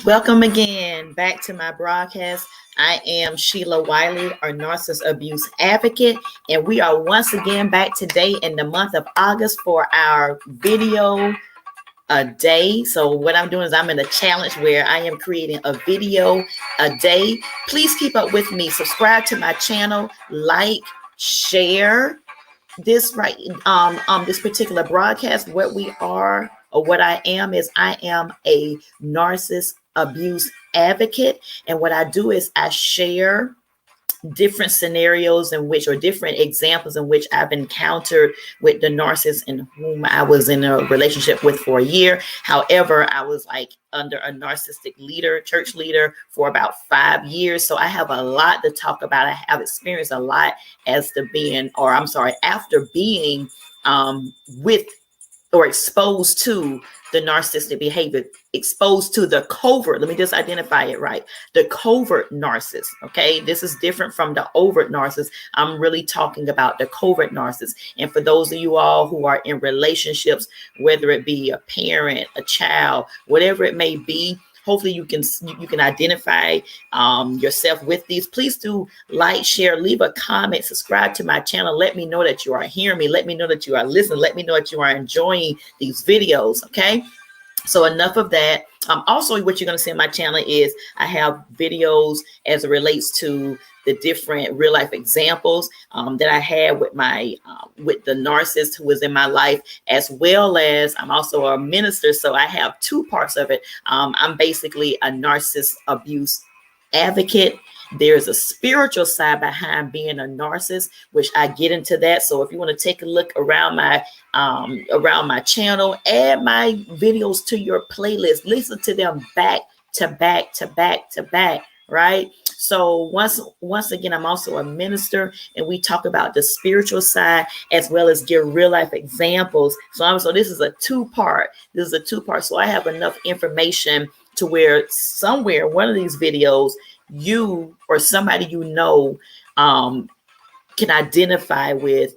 Welcome again back to my broadcast. I am Sheila Wiley, our narcissist abuse advocate, and we are once again back today in the month of August for our video a day. So what I'm doing is I'm in a challenge where I am creating a video a day. Please keep up with me. Subscribe to my channel, like, share this this particular broadcast. What we are or what I am is I am a narcissist abuse advocate, and what I do is I share different scenarios in which, or different examples in which I've encountered with the narcissist in whom I was in a relationship with for a year. However, I was like under a narcissistic leader, church leader, for about 5 years. So I have a lot to talk about. I have experienced a lot after being with or exposed to the narcissistic behavior, exposed to the covert. Let me just identify it right. The covert narcissist. Okay. This is different from the overt narcissist. I'm really talking about the covert narcissist. And for those of you all who are in relationships, whether it be a parent, a child, whatever it may be, hopefully you can identify yourself with these. Please do like, share, leave a comment, subscribe to my channel. Let me know that you are hearing me. Let me know that you are listening. Let me know that you are enjoying these videos. Okay. So enough of that. Also, what you're going to see on my channel is I have videos as it relates to the different real life examples that I had with with the narcissist who was in my life, as well as I'm also a minister. So I have two parts of it. I'm basically a narcissist abuse advocate. There's a spiritual side behind being a narcissist, which I get into that. So if you want to take a look around my channel, add my videos to your playlist, listen to them back to back to back to back, right? So once again, I'm also a minister, and we talk about the spiritual side as well as give real life examples. So this is a two-part. So I have enough information to where somewhere one of these videos, you or somebody can identify with,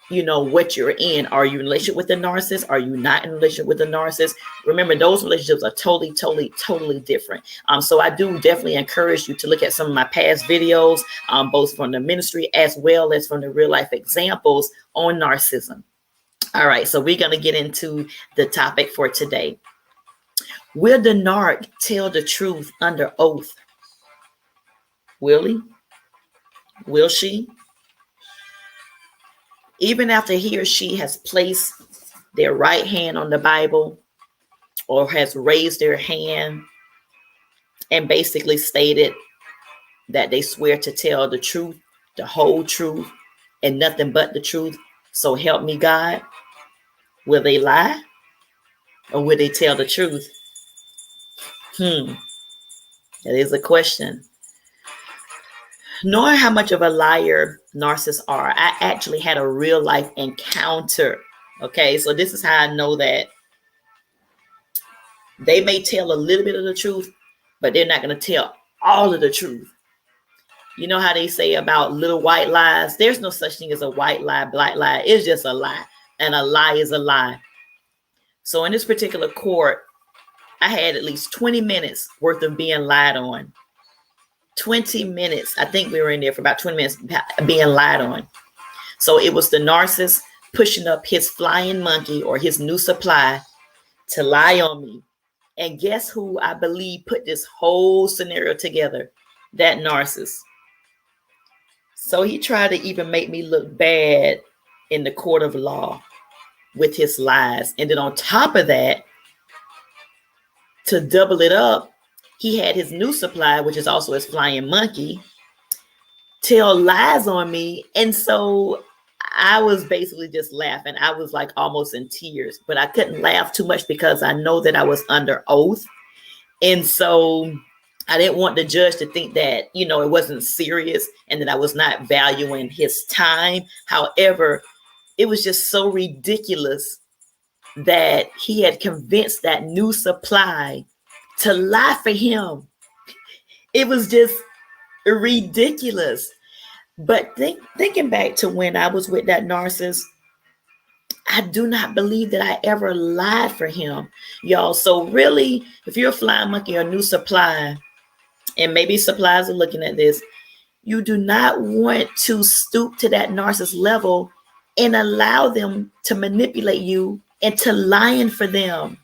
what you're in. Are you in a relationship with the narcissist? Are you not in a relationship with the narcissist? Remember, those relationships are totally different. So I do definitely encourage you to look at some of my past videos, both from the ministry as well as from the real life examples on narcissism. All right, so we're going to get into the topic for today. Will the narc tell the truth under oath? Will he? Will she? Even after he or she has placed their right hand on the Bible or has raised their hand and basically stated that they swear to tell the truth, the whole truth, and nothing but the truth, so help me God, will they lie or will they tell the truth? That is a question. Knowing how much of a liar narcissists are, I actually had a real life encounter. Okay, so this is how I know that they may tell a little bit of the truth, but they're not going to tell all of the truth. You know how they say about little white lies? There's no such thing as a white lie, black lie. It's just a lie, and a lie is a lie. So in this particular court, I had at least 20 minutes worth of being lied on. 20 minutes. I think we were in there for about 20 minutes being lied on. So it was the narcissist pushing up his flying monkey or his new supply to lie on me. And guess who I believe put this whole scenario together? That narcissist. So he tried to even make me look bad in the court of law with his lies. And then on top of that, to double it up, he had his new supply, which is also his flying monkey, tell lies on me. And so I was basically just laughing. I was like almost in tears, but I couldn't laugh too much because I know that I was under oath. And so I didn't want the judge to think that, it wasn't serious and that I was not valuing his time. However, it was just so ridiculous that he had convinced that new supply to lie for him. It was just ridiculous. But thinking back to when I was with that narcissist, I do not believe that I ever lied for him, y'all. So really, if you're a flying monkey or new supply, and maybe suppliers are looking at this, you do not want to stoop to that narcissist level and allow them to manipulate you into lying for them,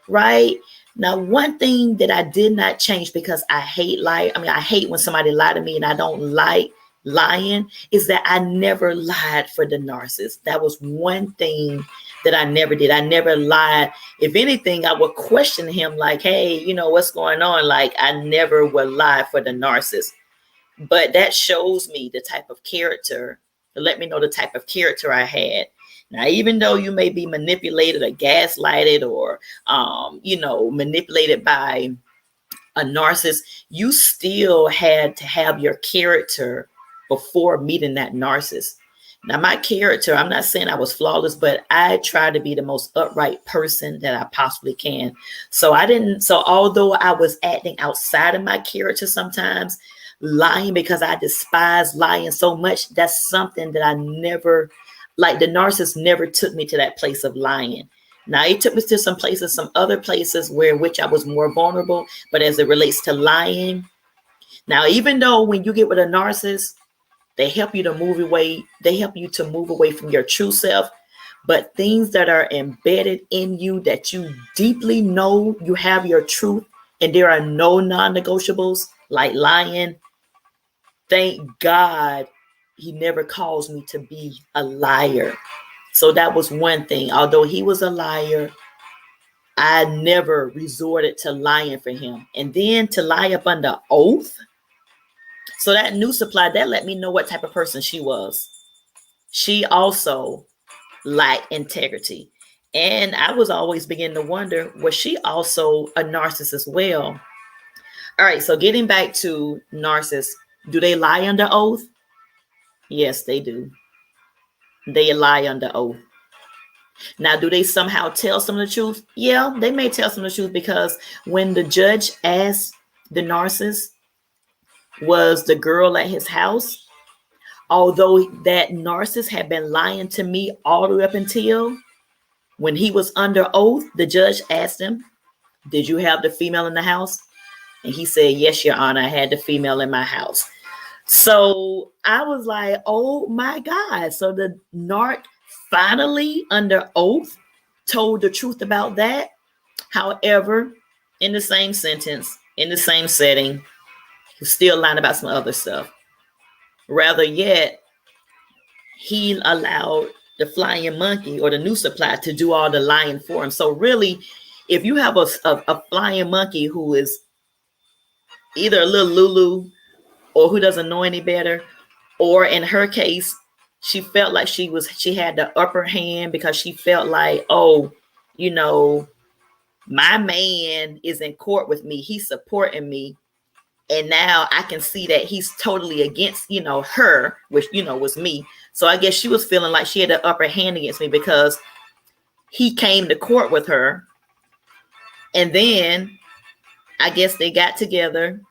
right? Now, one thing that I did not change because I hate lie. I mean, I hate when somebody lied to me and I don't like lying, is that I never lied for the narcissist. That was one thing that I never did. I never lied. If anything, I would question him like, hey, what's going on? Like, I never would lie for the narcissist. But that shows me the type of character, to let me know the type of character I had. Now, even though you may be manipulated or gaslighted or, manipulated by a narcissist, you still had to have your character before meeting that narcissist. Now, my character, I'm not saying I was flawless, but I try to be the most upright person that I possibly can. So although I was acting outside of my character sometimes, lying because I despise lying so much, that's something that I never, like the narcissist never took me to that place of lying. Now, it took me to some other places in which I was more vulnerable, but as it relates to lying, now, even though when you get with a narcissist, they help you to move away from your true self, but things that are embedded in you that you deeply know you have your truth and there are no non-negotiables, like lying, thank God he never caused me to be a liar. So that was one thing. Although he was a liar, I never resorted to lying for him. And then to lie up under oath. So that new supply, that let me know what type of person she was. She also lacked integrity. And I was always beginning to wonder, was she also a narcissist as well? All right, so getting back to narcissists, do they lie under oath? Yes, they do. They lie under oath. Now, do they somehow tell some of the truth? Yeah, they may tell some of the truth, because when the judge asked the narcissist, was the girl at his house, although that narcissist had been lying to me all the way up until when he was under oath, the judge asked him, did you have the female in the house? And he said, yes, Your Honor, I had the female in my house. So I was like, oh my God. So the narc finally under oath told the truth about that. However, in the same sentence, in the same setting, he was still lying about some other stuff. Rather yet, he allowed the flying monkey or the new supply to do all the lying for him. So really, if you have a flying monkey who is either a little Lulu or who doesn't know any better, or in her case, she felt like she had the upper hand because she felt like, oh, my man is in court with me. He's supporting me. And now I can see that he's totally against, her, which, was me. So I guess she was feeling like she had the upper hand against me because he came to court with her. And then I guess they got together,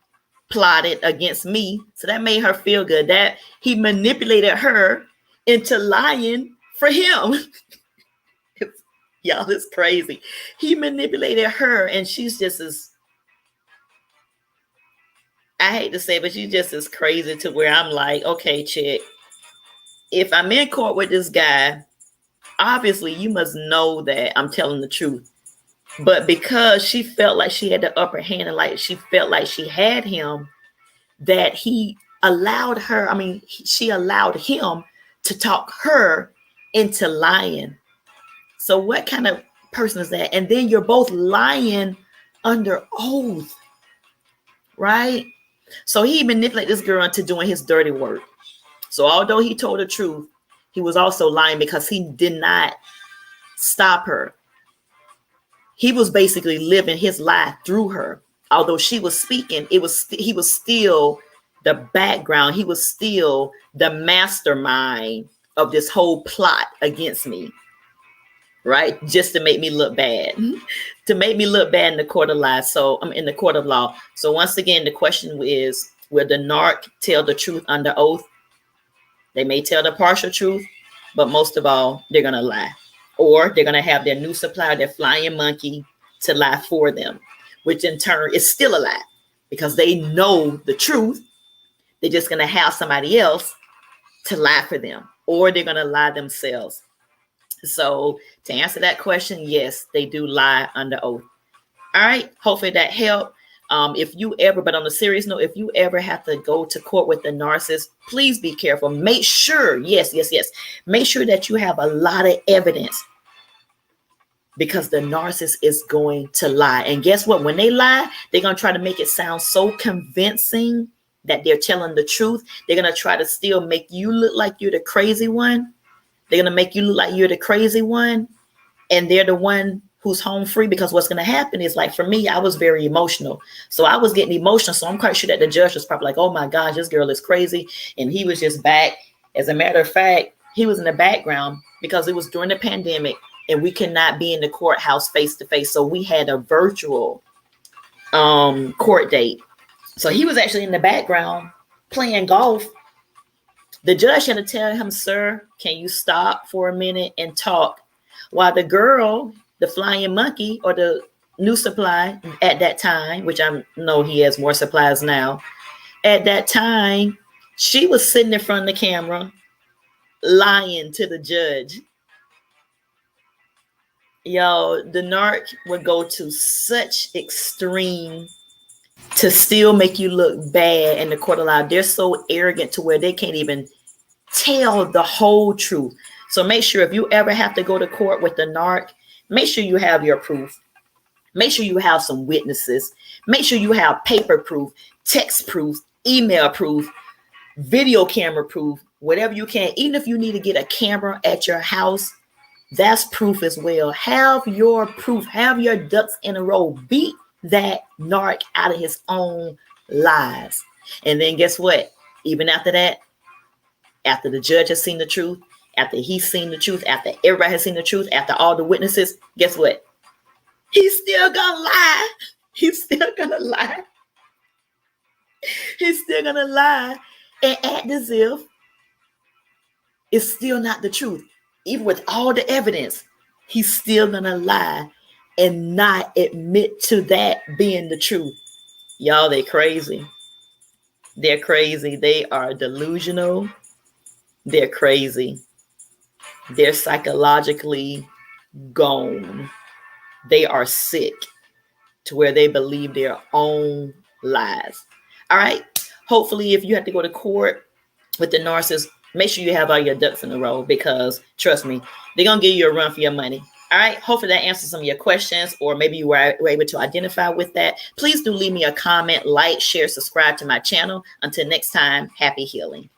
plotted against me. So that made her feel good that he manipulated her into lying for him. Y'all, it's crazy. He manipulated her, and she's just as, I hate to say, but she's just as crazy to where I'm like, okay, chick, if I'm in court with this guy, obviously you must know that I'm telling the truth. But because she felt like she had the upper hand and like she felt like she had him, that he allowed her, she allowed him to talk her into lying. So what kind of person is that? And then you're both lying under oath, right? So he manipulated this girl into doing his dirty work. So although he told the truth, he was also lying because he did not stop her. He was basically living his life through her. Although she was speaking, he was still the background. He was still the mastermind of this whole plot against me, right? Just to make me look bad, to make me look bad in the court of law. So I'm in the court of law. So once again, the question is, will the narc tell the truth under oath? They may tell the partial truth. But most of all, they're going to lie. Or they're going to have their new supplier, their flying monkey, to lie for them, which in turn is still a lie because they know the truth. They're just going to have somebody else to lie for them, or they're going to lie themselves. So to answer that question, yes, they do lie under oath. All right. Hopefully that helped. If you ever, but on a serious note, if you ever have to go to court with the narcissist, please be careful. Make sure, yes. Make sure that you have a lot of evidence, because the narcissist is going to lie. And guess what? When they lie, they're going to try to make it sound so convincing that they're telling the truth. They're going to try to still make you look like you're the crazy one. They're going to make you look like you're the crazy one. And they're the one who's home free, because what's going to happen is, like for me, I was very emotional. So I was getting emotional. So I'm quite sure that the judge was probably like, oh my gosh, this girl is crazy. And he was just back. As a matter of fact, he was in the background because it was during the pandemic and we could not be in the courthouse face to face. So we had a virtual court date. So he was actually in the background playing golf. The judge had to tell him, sir, can you stop for a minute and talk? While the girl, the flying monkey, or the new supply at that time, which I know he has more supplies now, at that time, she was sitting in front of the camera lying to the judge. Yo, the narc would go to such extreme to still make you look bad in the court of law. They're so arrogant to where they can't even tell the whole truth. So make sure if you ever have to go to court with the narc, make sure you have your proof. Make sure you have some witnesses. Make sure you have paper proof, text proof, email proof, video camera proof, whatever you can. Even if you need to get a camera at your house, that's proof as well. Have your proof. Have your ducks in a row. Beat that narc out of his own lies. And then guess what? Even after that, after the judge has seen the truth, after he's seen the truth, after everybody has seen the truth, after all the witnesses, guess what? He's still gonna lie. He's still gonna lie. He's still gonna lie and act as if it's still not the truth. Even with all the evidence, he's still gonna lie and not admit to that being the truth. Y'all, they crazy. They're crazy. They are delusional. They're crazy. They're psychologically gone. They are sick to where they believe their own lies. All right. Hopefully, if you have to go to court with the narcissist, make sure you have all your ducks in a row, because trust me, they're going to give you a run for your money. All right. Hopefully that answers some of your questions, or maybe you were able to identify with that. Please do leave me a comment, like, share, subscribe to my channel. Until next time, happy healing.